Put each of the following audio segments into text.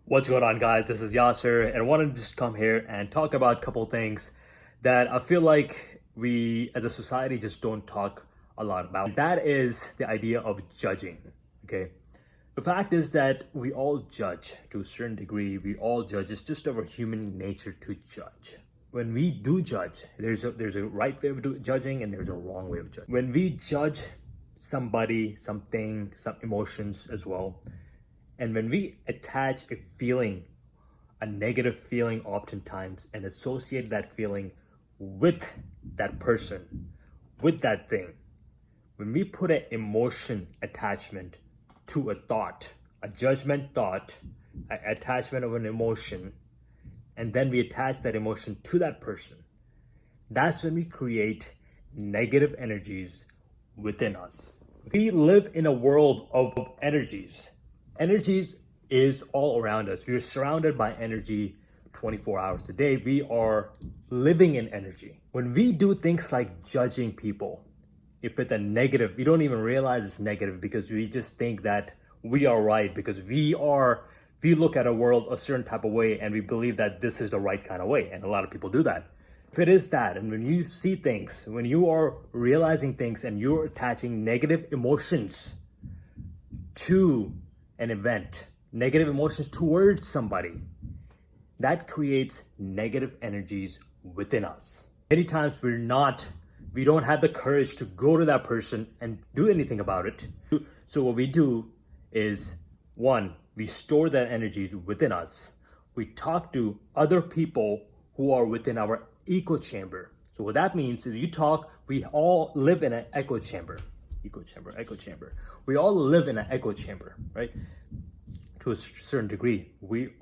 What's going on, guys? This is Yasser, and I wanted to just come here and talk about a couple things that I feel like we as a society just don't talk a lot about. And that is the idea of judging. Okay. The fact is that we all judge to a certain degree. We all judge. It's just our human nature to judge. When we do judge, there's a right way of judging and there's a wrong way of judging. When we judge somebody, something, some emotions as well, and when we attach a feeling, a negative feeling oftentimes, and associate that feeling with that person, with that thing, when we put an emotion attachment to a thought, a judgment thought, an attachment of an emotion, and then we attach that emotion to that person, that's when we create negative energies within us. We live in a world of energies. Energies is all around us. We are surrounded by energy 24 hours a day. We are living in energy. When we do things like judging people, if it's a negative, we don't even realize it's negative because we just think that we are right because we look at a world a certain type of way and we believe that this is the right kind of way. And a lot of people do that. If it is that, and when you see things, when you are realizing things and you're attaching negative emotions to an event, negative emotions towards somebody, that creates negative energies within us. Many times we don't have the courage to go to that person and do anything about it. So what we do is, one, we store that energy within us. We talk to other people who are within our echo chamber. So what that means is we all live in an echo chamber. Echo chamber. We all live in an echo chamber, right? To a certain degree. We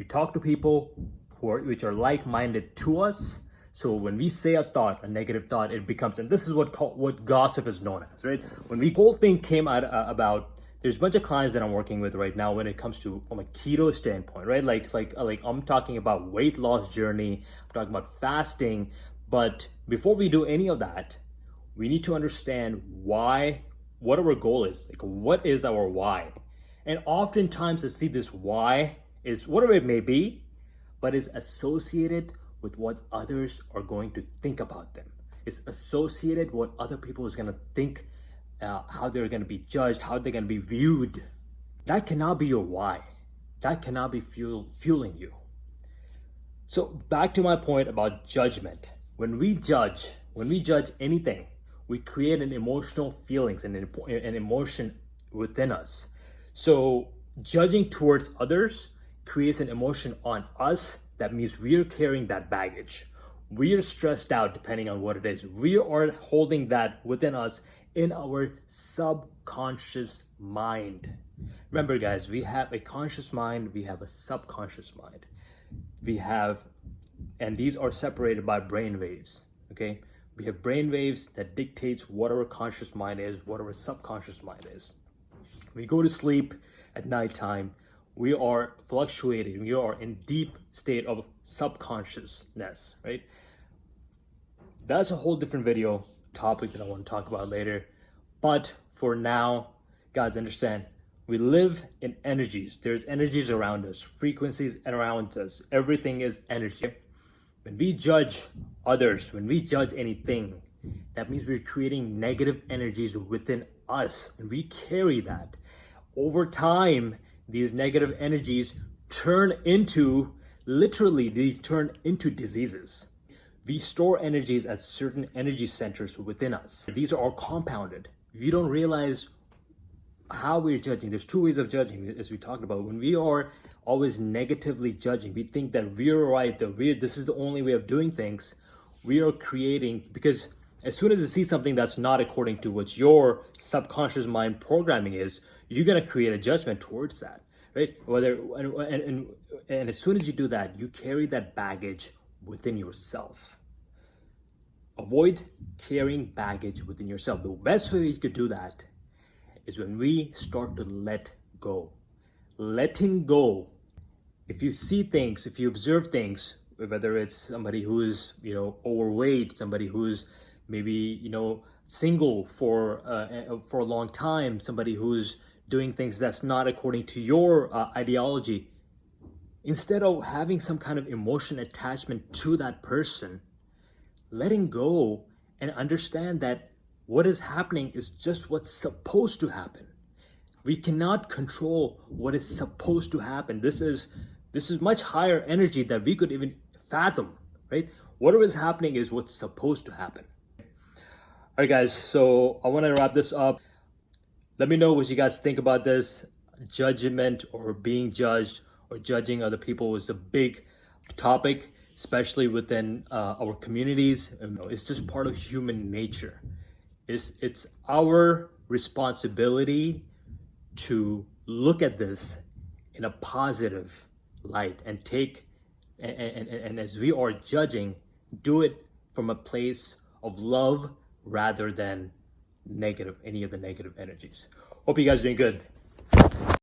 talk to people which are like-minded to us. So when we say a thought, a negative thought, it becomes, and this is what gossip is known as, right? When the whole thing came out about, there's a bunch of clients that I'm working with right now when it comes to from a keto standpoint, right? Like I'm talking about weight loss journey, I'm talking about fasting, but before we do any of that, we need to understand what our goal is. Like, what is our why? And oftentimes I see this why is whatever it may be, but is associated with what others are going to think about them. It's associated with what other people is going to think, how they're going to be judged, how they're going to be viewed. That cannot be your why. That cannot be fueling you. So back to my point about judgment. When we judge anything, we create an emotional feelings and an emotion within us. So judging towards others creates an emotion on us. That means we are carrying that baggage. We are stressed out depending on what it is. We are holding that within us in our subconscious mind. Remember, guys, we have a conscious mind, we have a subconscious mind. And these are separated by brain waves, okay? We have brain waves that dictates what our conscious mind is, what our subconscious mind is. We go to sleep at nighttime, we are fluctuating, we are in deep state of subconsciousness, right? That's a whole different video topic that I want to talk about later. But for now, guys, understand, we live in energies. There's energies around us, frequencies around us. Everything is energy. When we judge others, when we judge anything, that means we're creating negative energies within us. And we carry that. Over time, these negative energies turn into diseases. We store energies at certain energy centers within us. These are all compounded. We don't realize how we're judging. There's two ways of judging, as we talked about. When we are always negatively judging, we think that we're right, this is the only way of doing things. We are creating, because as soon as you see something that's not according to what your subconscious mind programming is, you're gonna create a judgment towards that, right? And as soon as you do that, you carry that baggage within yourself. Avoid carrying baggage within yourself. The best way you could do that is when we start to let go. Letting go. If you see things, if you observe things, whether it's somebody who is, overweight, somebody who's maybe, single for a long time, somebody who's doing things that's not according to your ideology, instead of having some kind of emotion attachment to that person, letting go and understand that what is happening is just what's supposed to happen. We cannot control what is supposed to happen. This is much higher energy that we could even fathom, right? Whatever is happening is what's supposed to happen. All right, guys, so I want to wrap this up. Let me know what you guys think about this. Judgment or being judged or judging other people is a big topic, especially within our communities. It's just part of human nature. It's our responsibility to look at this in a positive light and take and as we are judging, do it from a place of love rather than negative, any of the negative energies. Hope you guys are doing good.